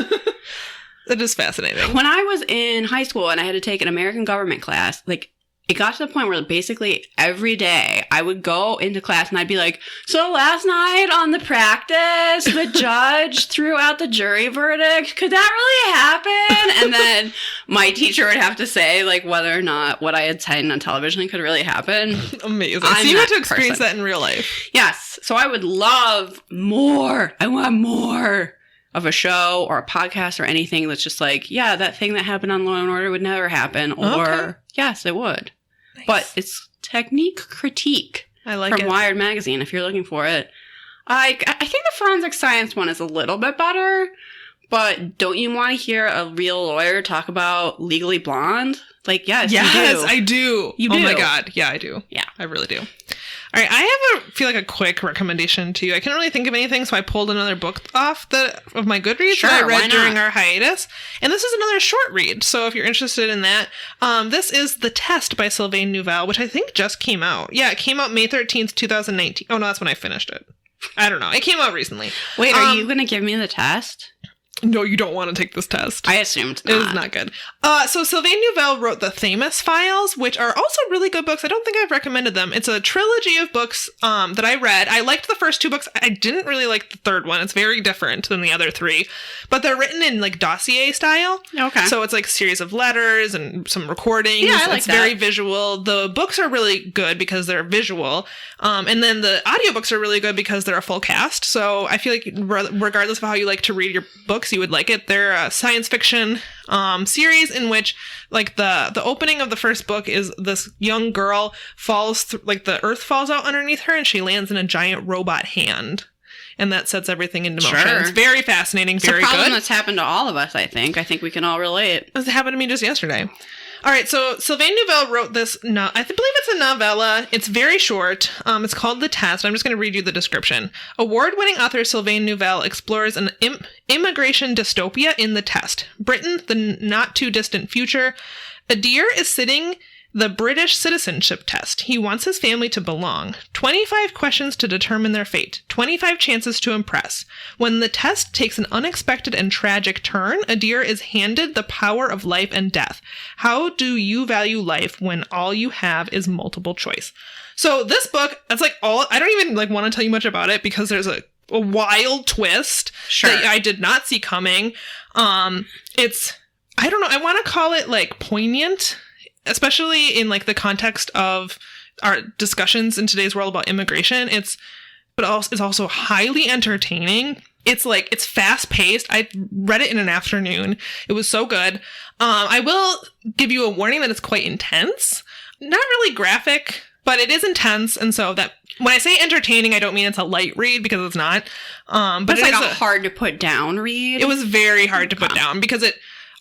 That is fascinating. When I was in high school and I had to take an American government class, like, it got to the point where basically every day I would go into class and I'd be like, so last night on the practice, the judge threw out the jury verdict. Could that really happen? And then my teacher would have to say, like, whether or not what I had seen on television could really happen. Amazing. So you had to experience that in real life. Yes. So I would love more. I want more of a show or a podcast or anything that's just like, yeah, that thing that happened on Law and Order would never happen. Or, yes, it would. Nice. But it's Technique Critique. I like from Wired Magazine, if you're looking for it. I think the forensic science one is a little bit better, but don't you want to hear a real lawyer talk about Legally Blonde? Like, yes, you do. Yes, I do. You do. Oh my God. Yeah, I do. Yeah. I really do. All right, I feel like a quick recommendation to you. I couldn't really think of anything, so I pulled another book off of my Goodreads that I read during our hiatus. And this is another short read, so if you're interested in that, this is The Test by Sylvain Neuvel, which I think just came out. Yeah, it came out May 13th, 2019. Oh, no, that's when I finished it. I don't know. It came out recently. Wait, are you going to give me the test? No, you don't want to take this test. I assumed not. It is not good. So Sylvain Neuvel wrote the Thamus Files, which are also really good books. I don't think I've recommended them. It's a trilogy of books that I read. I liked the first 2 books. I didn't really like the third one. It's very different than the other 3. But they're written in like dossier style. Okay. So it's like a series of letters and some recordings. Yeah, I like it's that. very visual. The books are really good because they're visual. And then the audiobooks are really good because they're a full cast. So I feel like regardless of how you like to read your books, you would like it. They're a science fiction series in which like the opening of the first book is this young girl falls like the earth falls out underneath her and she lands in a giant robot hand. And that sets everything into motion. Sure. It's very fascinating, very good. It's a problem that's happened to all of us, I think. I think we can all relate. It happened to me just yesterday. All right, so Sylvain Neuvel wrote this, I believe it's a novella. It's very short. It's called The Test. I'm just going to read you the description. Award-winning author Sylvain Neuvel explores an immigration dystopia in The Test. Britain, the not-too-distant future. Adair is sitting the British citizenship test. He wants his family to belong. 25 questions to determine their fate. 25 chances to impress. When the test takes an unexpected and tragic turn, Adair is handed the power of life and death. How do you value life when all you have is multiple choice? So this book, that's like all, I don't even like want to tell you much about it because there's a wild twist that I did not see coming. It's, I don't know, I want to call it like poignant, especially in like the context of our discussions in today's world about immigration. It's also highly entertaining. It's like, it's fast paced. I read it in an afternoon. It was so good. I will give you a warning that it's quite intense. Not really graphic, but it is intense. And so that when I say entertaining, I don't mean it's a light read because it's not. But it's like a hard to put down read. It was very hard to put down because it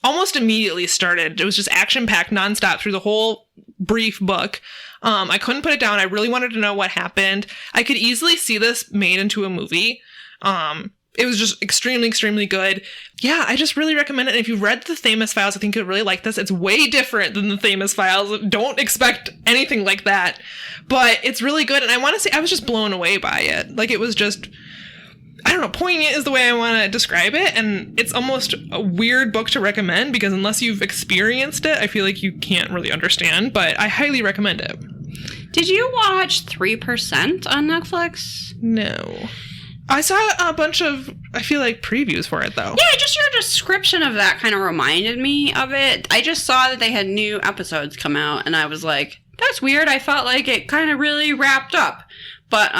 almost immediately started. It was just action-packed nonstop through the whole brief book. I couldn't put it down. I really wanted to know what happened. I could easily see this made into a movie. It was just extremely, extremely good. Yeah, I just really recommend it. And if you've read the Thamus Files, I think you'll really like this. It's way different than the Thamus Files. Don't expect anything like that. But it's really good. And I want to say I was just blown away by it. Like, it was just, I don't know, poignant is the way I want to describe it. And it's almost a weird book to recommend because unless you've experienced it, I feel like you can't really understand. But I highly recommend it. Did you watch 3% on Netflix? No. I saw a bunch of, I feel like, previews for it, though. Yeah, just your description of that kind of reminded me of it. I just saw that they had new episodes come out, and I was like, that's weird. I felt like it kind of really wrapped up. But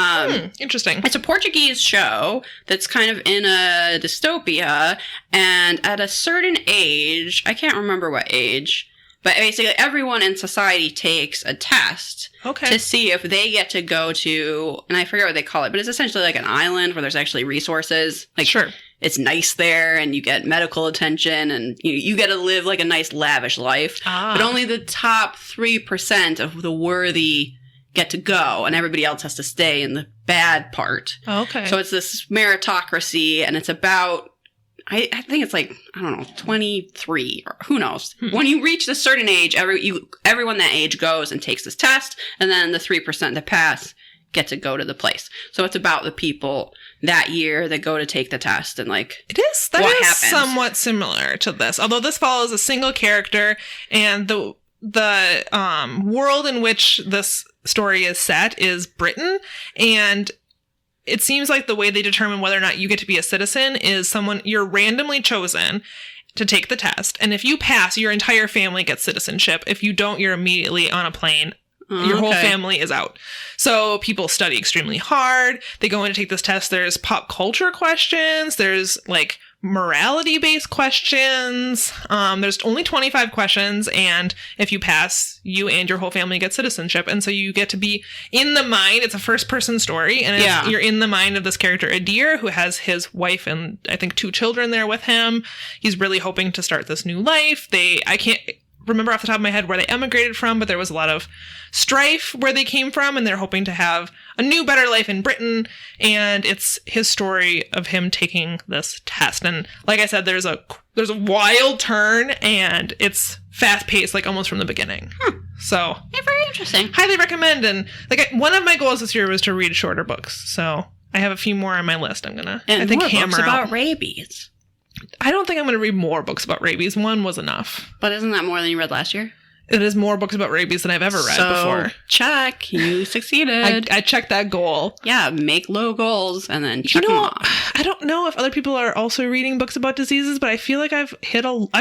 interesting. It's a Portuguese show that's kind of in a dystopia, and at a certain age, I can't remember what age, but basically everyone in society takes a test to see if they get to go to, and I forget what they call it, but it's essentially like an island where there's actually resources. Like, sure. It's nice there, and you get medical attention, and you get to live like a nice lavish life. But only the top 3% of the worthy get to go, and everybody else has to stay in the bad part. Okay. So it's this meritocracy, and it's about, I think it's like, I don't know, 23, or who knows. When you reach a certain age, everyone that age goes and takes this test, and then the 3% that pass get to go to the place. So it's about the people that year that go to take the test, and like, it is, that what is happens. Somewhat similar to this, although this follows a single character, and the world in which this story is set is Britain, and it seems like the way they determine whether or not you get to be a citizen is you're randomly chosen to take the test, and if you pass, your entire family gets citizenship. If you don't, you're immediately on a plane. Your whole family is out. So people study extremely hard. They go in to take this test. There's pop culture questions. There's like morality-based questions. There's only 25 questions, and if you pass, you and your whole family get citizenship. And so you get to be in the mind. It's a first-person story, and you're in the mind of this character, Adair, who has his wife and I think 2 children there with him. He's really hoping to start this new life. I can't remember off the top of my head where they emigrated from, but there was a lot of strife where they came from, and they're hoping to have a new, better life in Britain. And it's his story of him taking this test. And like I said, there's a wild turn, and it's fast paced, like almost from the beginning. So very interesting. Highly recommend. And like one of my goals this year was to read shorter books, so I have a few more on my list. I think hammer books out about rabies. I don't think I'm going to read more books about rabies. One was enough. But isn't that more than you read last year? It is more books about rabies than I've ever read before. Check. You succeeded. I checked that goal. Yeah, make low goals and then check them off. I don't know if other people are also reading books about diseases, but I feel like I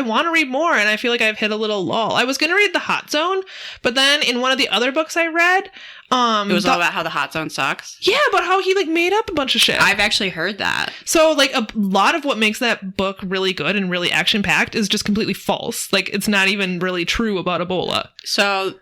want to read more, and I feel like I've hit a little lull. I was going to read The Hot Zone, but then in one of the other books I read... it was all about how the hot zone sucks. Yeah, but how he made up a bunch of shit. I've actually heard that. So a lot of what makes that book really good and really action packed is just completely false. It's not even really true about Ebola. So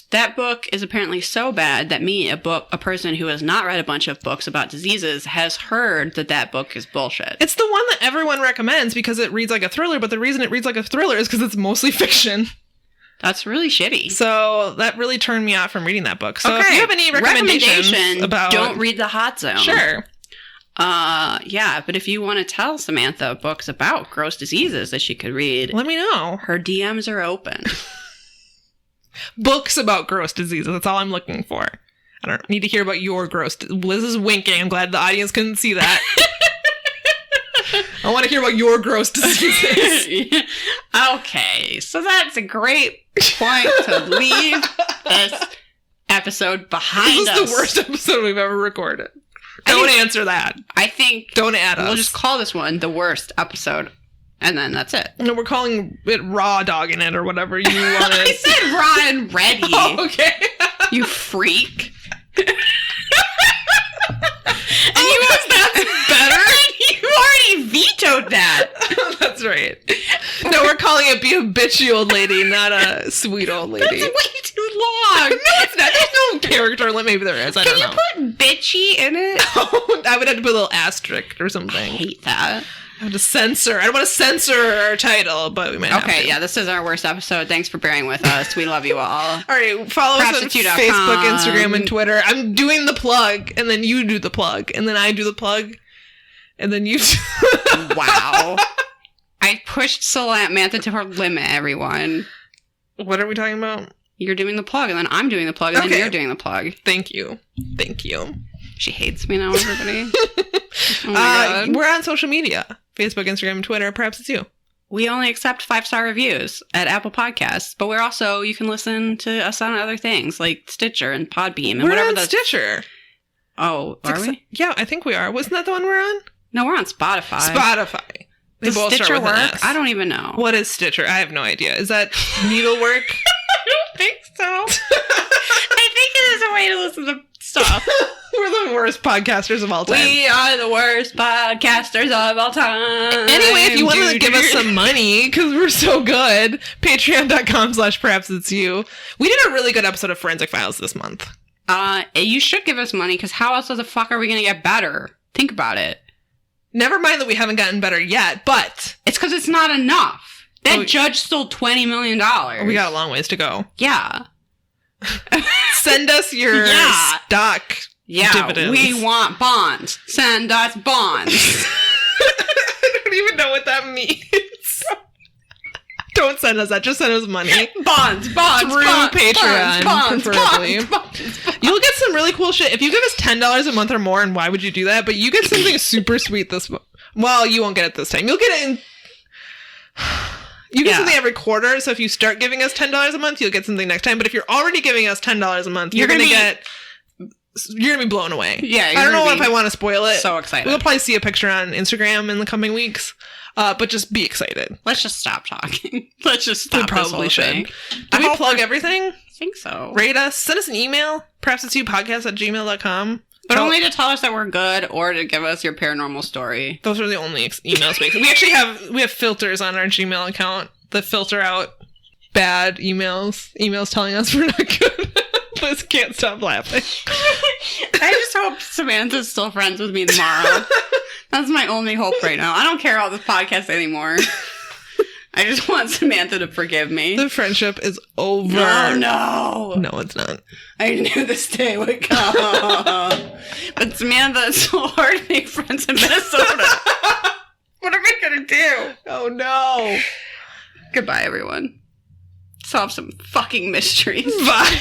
that book is apparently so bad that a person who has not read a bunch of books about diseases, has heard that book is bullshit. It's the one that everyone recommends because it reads like a thriller, but the reason it reads like a thriller is because it's mostly fiction. That's really shitty. So that really turned me off from reading that book. So if you have any recommendations about... Don't read The Hot Zone. Sure. Yeah, but if you want to tell Samantha books about gross diseases that she could read... Let me know. Her DMs are open. Books about gross diseases. That's all I'm looking for. I don't need to hear about your gross... Liz is winking. I'm glad the audience couldn't see that. I want to hear about your gross diseases. Okay, so that's a great point to leave this episode behind us. This is the worst episode we've ever recorded. Don't answer that. I think... Don't add us. We'll just call this one the worst episode, and then that's it. No, we're calling it Raw Dogging It or whatever you wanted. I said raw and ready. Oh, okay. You freak. And you know that's better? You already vetoed that. That's right. No, we're calling it Be a Bitchy Old Lady, not a Sweet Old Lady. That's way too long. No, it's not. There's no character limit. Maybe there is. I don't know. Can you put bitchy in it? I would have to put a little asterisk or something. I hate that. I have to censor. I don't want to censor our title, but we might have to. Okay, yeah, this is our worst episode. Thanks for bearing with us. We love you all. All right, follow us on Facebook, Instagram, and Twitter. I'm doing the plug, and then you do the plug, and then I do the plug, and then you do... Wow. I pushed Samantha to her limit, everyone. What are we talking about? You're doing the plug, and then I'm doing the plug, and then you're doing the plug. Thank you. Thank you. She hates me now, everybody. Oh my God. We're on social media. Facebook, Instagram, and Twitter. Perhaps it's you. We only accept 5-star reviews at Apple Podcasts, but we're also, you can listen to us on other things like Stitcher and Podbeam and whatever. We're on Stitcher. Oh, are we? Yeah, I think we are. Wasn't that the one we're on? No, we're on Spotify. Spotify. They Does both Stitcher start with an work? S. I don't even know. What is Stitcher? I have no idea. Is that needlework? I don't think so. I think it is a way to listen to stuff. We're the worst podcasters of all time. We are the worst podcasters of all time. Anyway, if you want to give us some money, because we're so good, patreon.com/perhaps it's you. We did a really good episode of Forensic Files this month. You should give us money, because how else the fuck are we going to get better? Think about it. Never mind that we haven't gotten better yet, but... It's because it's not enough. That judge stole $20 million. We got a long ways to go. Yeah. Send us your stock dividends. We want bonds. Send us bonds. I don't even know what that means. Don't send us that. Just send us money. Bonds. Through Patreon, preferably. Bonds. You'll get some really cool shit. If you give us $10 a month or more, and why would you do that? But you get something super sweet this month. Well, you won't get it this time. You'll get it in... You get something every quarter, so if you start giving us $10 a month, you'll get something next time. But if you're already giving us $10 a month, you're going to be blown away. Yeah, I don't know if I want to spoil it. So excited. We'll probably see a picture on Instagram in the coming weeks. But just be excited. Let's just stop talking. Let's just stop. We probably should. Thing. Do we plug everything? I think so. Rate us. Send us an email. Perhaps it's you podcast@gmail.com. But only to tell us that we're good or to give us your paranormal story. Those are the only email spaces. We actually have filters on our Gmail account that filter out bad emails telling us we're not good. Liz can't stop laughing. I just hope Samantha's still friends with me tomorrow. That's my only hope right now. I don't care about this podcast anymore. I just want Samantha to forgive me. The friendship is over. No. No, it's not. I knew this day would come. But Samantha, it's so hard to make friends in Minnesota. What am I going to do? Oh, no. Goodbye, everyone. Solve some fucking mysteries. Bye.